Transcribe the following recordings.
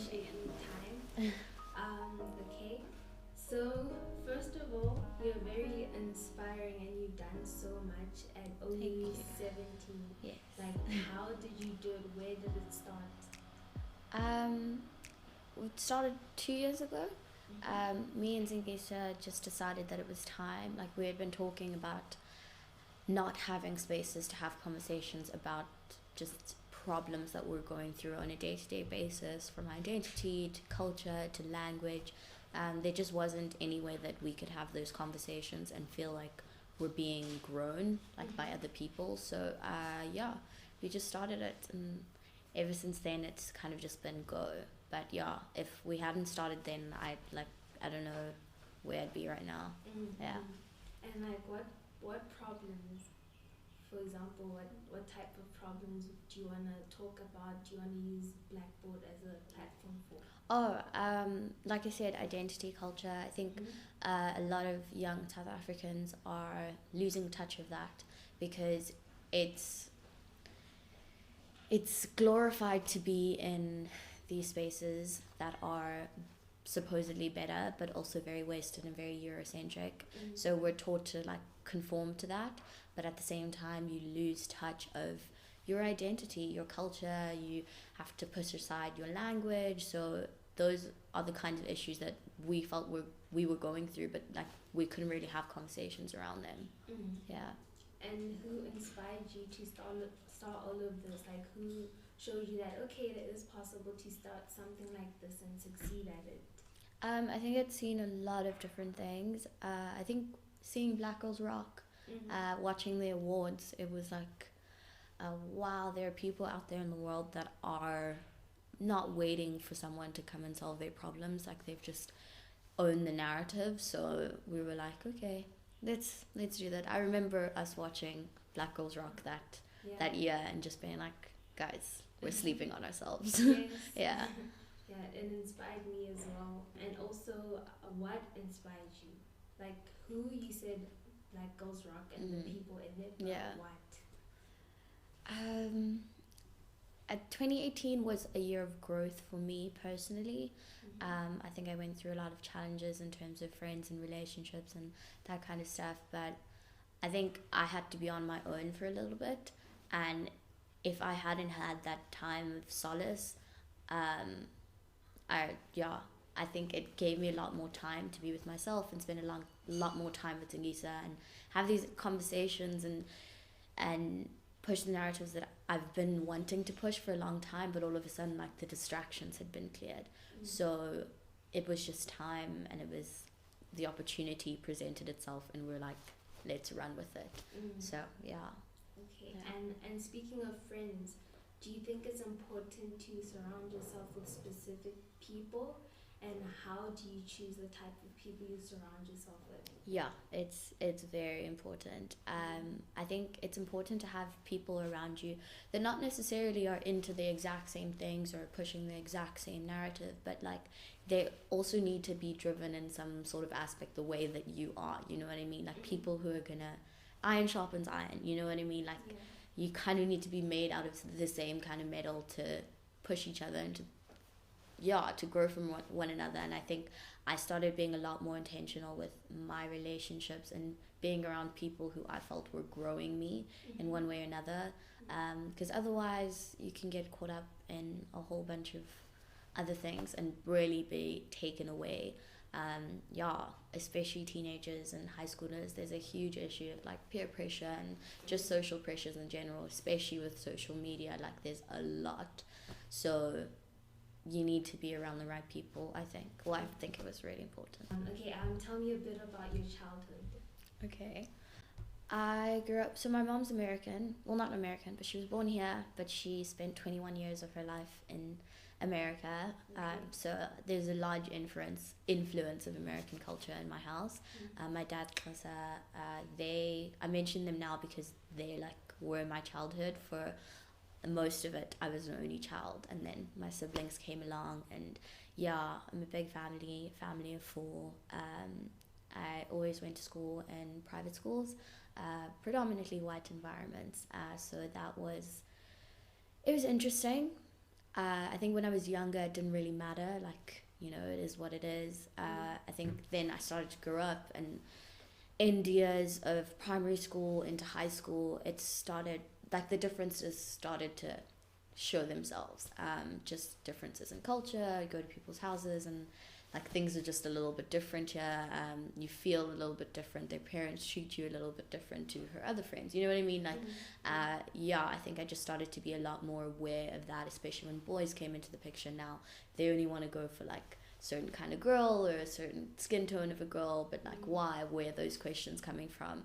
appreciate your time. Okay. So first of all, you're very inspiring and you've done so much at Thank only you. 17. Yes. Like, how did you do it? Where did it start? We started 2 years ago. Mm-hmm. Me and Zingisha just decided that it was time. Like, we had been talking about not having spaces to have conversations about just problems that we're going through on a day-to-day basis, from identity to culture to language. There just wasn't any way that we could have those conversations and feel like we're being grown like by other people. So yeah, we just started it, and ever since then it's kind of just been go. But yeah, if we hadn't started then, I don't know where I'd be right now. Mm-hmm. Yeah. And like, what problems? For example, what type of problems do you wanna talk about? Do you wanna use Blackboard as a platform for? Oh, like I said, identity culture. I think a lot of young South Africans are losing touch of that because it's it's glorified to be in these spaces that are supposedly better but also very Western and very Eurocentric. So we're taught to like conform to that, but at the same time you lose touch of your identity, your culture. You have to push aside your language. So those are the kinds of issues that we felt we were going through, but like we couldn't really have conversations around them. Yeah. And who inspired you to start all of this? Like, who showed you that, okay, it is possible to start something like this and succeed at it? I think I'd seen a lot of different things. I think seeing Black Girls Rock, watching the awards, it was like, wow, there are people out there in the world that are not waiting for someone to come and solve their problems. Like, they've just owned the narrative. So we were like, okay, let's do that. I remember us watching Black Girls Rock that year and just being like, guys, we're sleeping on ourselves. Yes. Yeah. Yeah, it inspired me as well. And also, what inspired you? Like, who you said Black Girls Rock and the people in it, but Yeah. what? 2018 was a year of growth for me personally. I think I went through a lot of challenges in terms of friends and relationships and that kind of stuff, but I think I had to be on my own for a little bit. And if I hadn't had that time of solace, I think it gave me a lot more time to be with myself and spend lot more time with Dengisa and have these conversations and push the narratives that I've been wanting to push for a long time, but all of a sudden like the distractions had been cleared. So it was just time, and it was the opportunity presented itself, and we're like, let's run with it. So yeah. Okay. Yeah. And speaking of friends, do you think it's important to surround yourself with specific people? And how do you choose the type of people you surround yourself with? Yeah, it's very important. I think it's important to have people around you that not necessarily are into the exact same things or pushing the exact same narrative, but like they also need to be driven in some sort of aspect the way that you are. You know what I mean? Like people who are gonna iron sharpens iron. You know what I mean? Like you kind of need to be made out of the same kind of metal to push each other and to grow from one another. And I think I started being a lot more intentional with my relationships and being around people who I felt were growing me in one way or another, because otherwise you can get caught up in a whole bunch of other things and really be taken away. Especially teenagers and high schoolers, there's a huge issue of like peer pressure and just social pressures in general, especially with social media. Like there's a lot. So you need to be around the right people, I think. Well, I think it was really important. Okay, tell me a bit about your childhood. Okay. I grew up, so my mom's American. Well, not American, but she was born here, but she spent 21 years of her life in America. So there's a large influence of American culture in my house. My dad, Xhosa, I mention them now because they like were my childhood. For most of it I was an only child, and then my siblings came along, and I'm a big family of four. I always went to school in private schools, predominantly white environments, so it was interesting. I think when I was younger, it didn't really matter. Like, you know, it is what it is. I think then I started to grow up, and in the years of primary school into high school, it started, like, the differences started to show themselves. Just differences in culture. You go to people's houses, and like things are just a little bit different here. You feel a little bit different. Their parents treat you a little bit different to her other friends. You know what I mean? Like, yeah, I think I just started to be a lot more aware of that, especially when boys came into the picture. Now they only want to go for like certain kind of girl or a certain skin tone of a girl, but like why? Where are those questions coming from?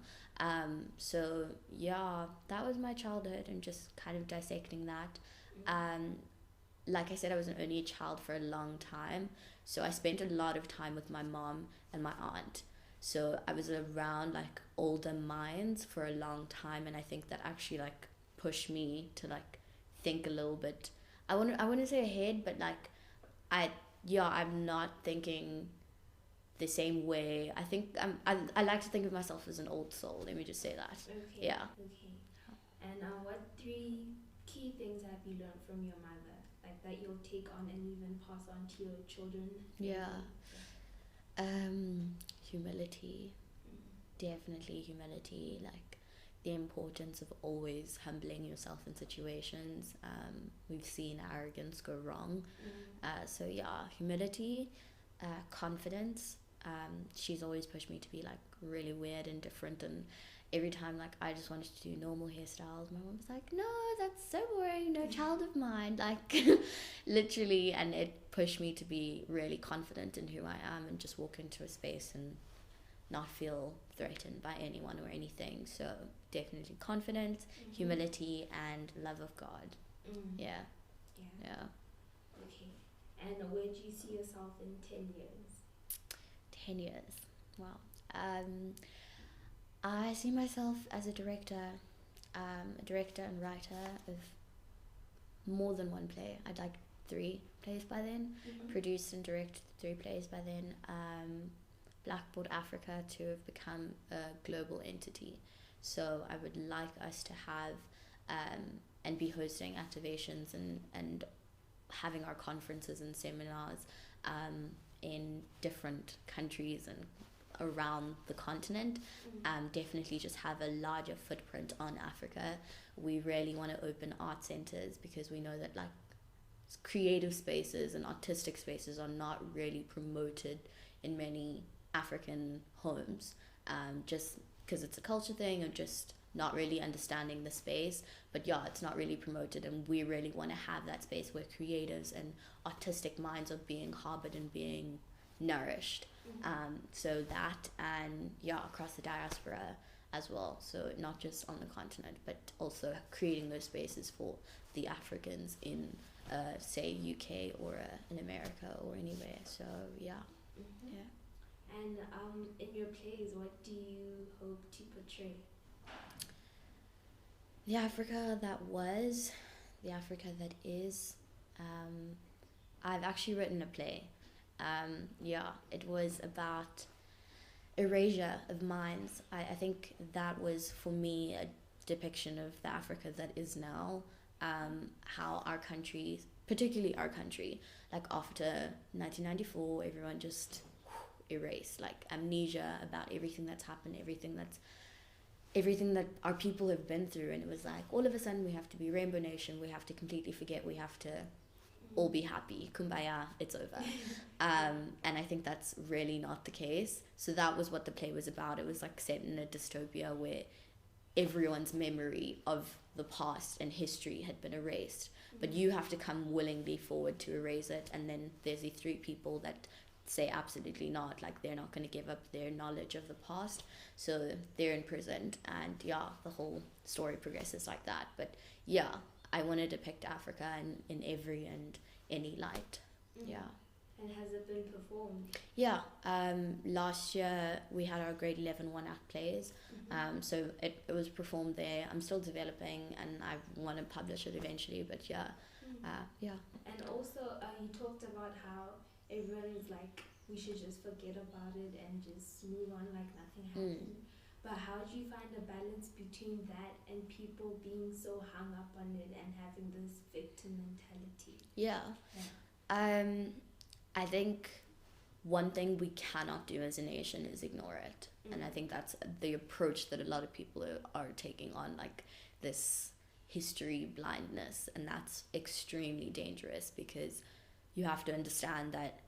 So yeah, that was my childhood, and just kind of dissecting that. Like I said, I was an only child for a long time, so I spent a lot of time with my mom and my aunt. So I was around like older minds for a long time, and I think that actually like pushed me to like think a little bit. I wouldn't say ahead, but like I I'm not thinking the same way. I think I like to think of myself as an old soul. Let me just say that. Okay. Yeah. Okay. And what 3 key things have you learned from your mother, like that you'll take on and even pass on to your children? Yeah. Humility. Definitely humility. Like the importance of always humbling yourself in situations. We've seen arrogance go wrong. So yeah, humility, confidence. She's always pushed me to be like really weird and different, and every time like I just wanted to do normal hairstyles, my mom was like, no, that's so boring, no child of mine, like literally. And it pushed me to be really confident in who I am and just walk into a space and not feel threatened by anyone or anything. So definitely confidence, humility, and love of God. Yeah. Okay. And where do you see yourself in 10 years? 10 years. Wow. I see myself as a director and writer of more than one play. I'd like 3 plays by then, produce and direct 3 plays by then. Blackboard Africa to have become a global entity. So I would like us to have and be hosting activations and having our conferences and seminars in different countries and around the continent. Definitely just have a larger footprint on Africa. We really want to open art centers, because we know that like creative spaces and artistic spaces are not really promoted in many African homes, just because it's a culture thing, or just not really understanding the space. But yeah, it's not really promoted, and we really want to have that space where creatives and artistic minds are being harbored and being nourished. So that, and yeah, across the diaspora as well. So not just on the continent, but also creating those spaces for the Africans in say UK or in America or anywhere. So yeah. Yeah. And in your plays, what do you hope to portray? The Africa that was, the Africa that is. I've actually written a play. It was about erasure of minds. I think that was for me a depiction of the Africa that is now. How our country, particularly our country, like after 1994, everyone just erased, like amnesia about everything that's happened, everything that our people have been through. And it was like all of a sudden we have to be Rainbow Nation, we have to completely forget, we have to all be happy, kumbaya, it's over. And I think that's really not the case. So that was what the play was about. It was like set in a dystopia where everyone's memory of the past and history had been erased, but you have to come willingly forward to erase it. And then there's the 3 people that say absolutely not, like they're not going to give up their knowledge of the past, so they're imprisoned. And yeah, the whole story progresses like that. But yeah, I want to depict Africa in every and any light. Yeah. And has it been performed? Yeah, last year we had our grade 11 one-act plays. So it was performed there. I'm still developing, and I want to publish it eventually, but yeah. And also you talked about how everyone is like, we should just forget about it and just move on like nothing happened. But how do you find a balance between that and people being so hung up on it and having this victim mentality? Yeah. I think one thing we cannot do as a nation is ignore it. And I think that's the approach that a lot of people are taking on, like this history blindness, and that's extremely dangerous, because you have to understand that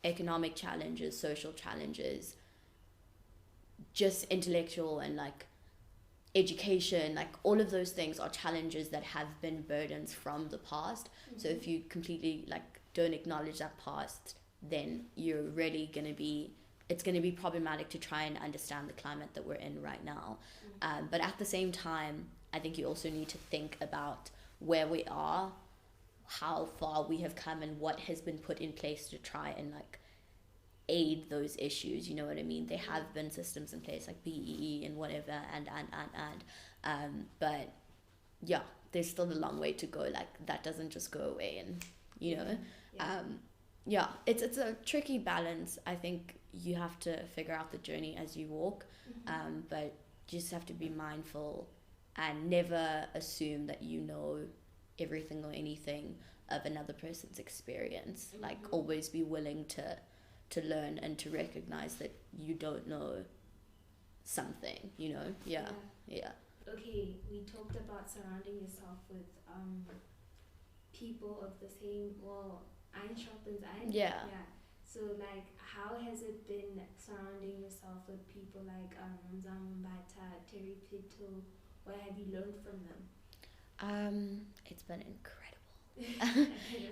economic challenges, social challenges, just intellectual and like education, like all of those things are challenges that have been burdens from the past. So if you completely like don't acknowledge that past, then you're really going to be, it's going to be problematic to try and understand the climate that we're in right now. But at the same time, I think you also need to think about where we are, how far we have come, and what has been put in place to try and like aid those issues. You know what I mean? There have been systems in place like BEE and whatever, but yeah, there's still a long way to go. Like that doesn't just go away, and you know, it's a tricky balance. I think you have to figure out the journey as you walk, but you just have to be mindful and never assume that you know everything or anything of another person's experience. Like always be willing to learn and to recognize that you don't know something, you know. Yeah. Okay, we talked about surrounding yourself with people of the same, well, iron sharpens iron. Yeah. So like, how has it been surrounding yourself with people like Nzam Mbata, Terry Pito? What have you learned from them? It's been incredible.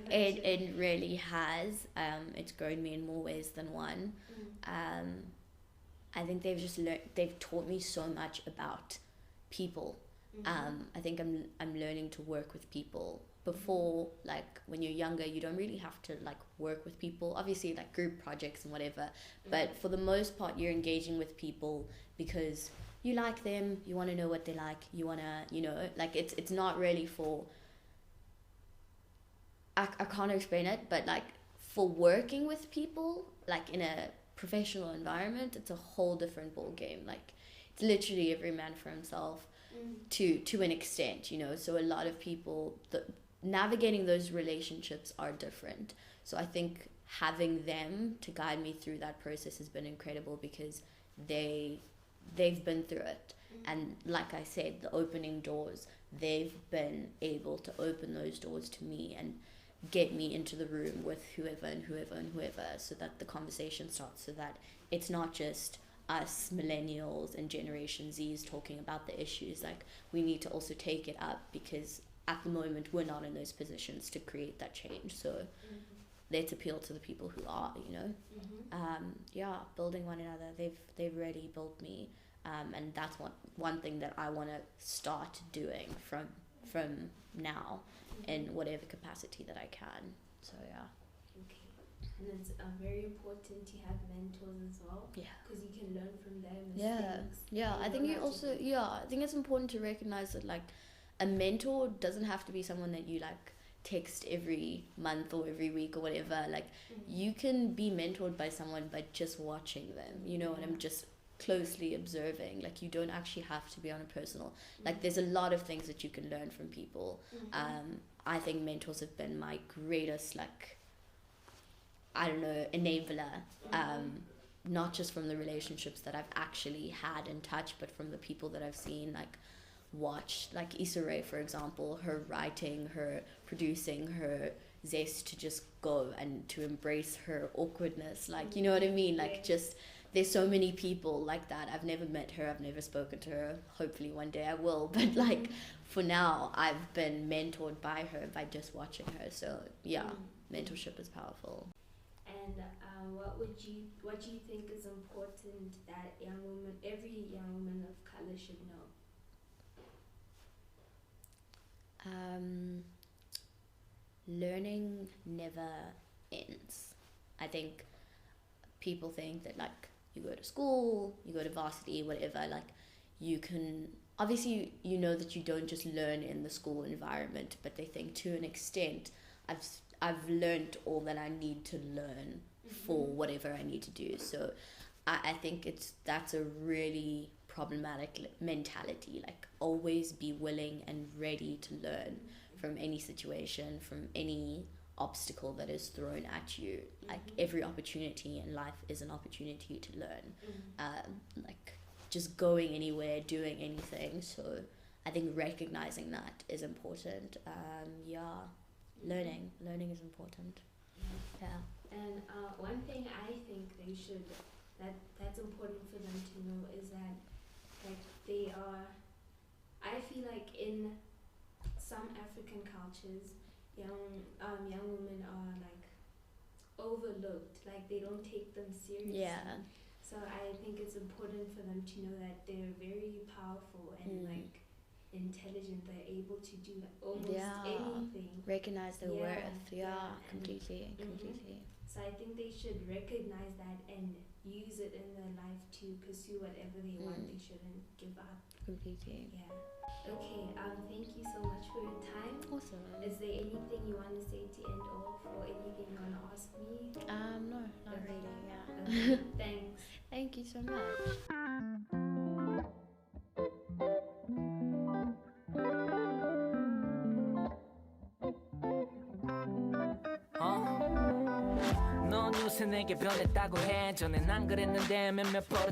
It really has. It's grown me in more ways than one. I think they've taught me so much about people. I think I'm learning to work with people. Before, like when you're younger, you don't really have to like work with people, obviously like group projects and whatever, but for the most part you're engaging with people because you like them, you want to know what they like, you want to, you know, like it's not really for, I can't explain it, but like for working with people, like in a professional environment, it's a whole different ball game. Like it's literally every man for himself to an extent, you know. So a lot of people, navigating those relationships are different. So I think having them to guide me through that process has been incredible, because they've been through it. And like I said, the opening doors, they've been able to open those doors to me and get me into the room with whoever and whoever and whoever, so that the conversation starts, so that it's not just us millennials and Generation Zs talking about the issues. Like we need to also take it up, because at the moment we're not in those positions to create that change. So let's appeal to the people who are, you know. Building one another. They've really built me, and that's one thing that I want to start doing from now in whatever capacity that I can. So yeah. Okay. And it's very important to have mentors as well. Yeah. Because you can learn from them. I think it's important to recognize that like a mentor doesn't have to be someone that you like text every month or every week or whatever. Like you can be mentored by someone by just watching them, you know, and I'm just closely observing. Like you don't actually have to be on a personal, like there's a lot of things that you can learn from people. I think mentors have been my greatest, like, I don't know, enabler, not just from the relationships that I've actually had in touch, but from the people that I've seen, like watch, like Issa Rae, for example, her writing, her producing, her zest to just go and to embrace her awkwardness, like, you know what I mean? Like just, there's so many people like that. I've never met her, I've never spoken to her, hopefully one day I will, but like for now I've been mentored by her by just watching her. So yeah, mentorship is powerful. And what do you think is important that every young woman of color should know? Learning never ends. I think people think that like you go to school, you go to varsity, whatever, like you can, obviously you know that you don't just learn in the school environment, but they think to an extent I've learned all that I need to learn for whatever I need to do. So I think that's a really problematic mentality. Like, always be willing and ready to learn from any situation, from any obstacle that is thrown at you. Like, every opportunity in life is an opportunity to learn. Like, just going anywhere, doing anything. So I think recognizing that is important. Learning is important. Yeah. And one thing I think that's important for them to know is that, like, I feel like in some African cultures, young women are like overlooked, like they don't take them seriously. Yeah. So I think it's important for them to know that they're very powerful and like intelligent. They're able to do almost anything. Recognize their worth. Completely. So I think they should recognize that and use it in their life to pursue whatever they want. They shouldn't give up. Completely. Yeah. Okay. Thank you so much for your time. Awesome. Is there anything you want to say to end off, or anything you want to ask me? No, not really. Yeah. Okay. Thanks. Thank you so much. 넌 요새 내게 변했다고 해 전엔 안 그랬는데 몇몇 버릇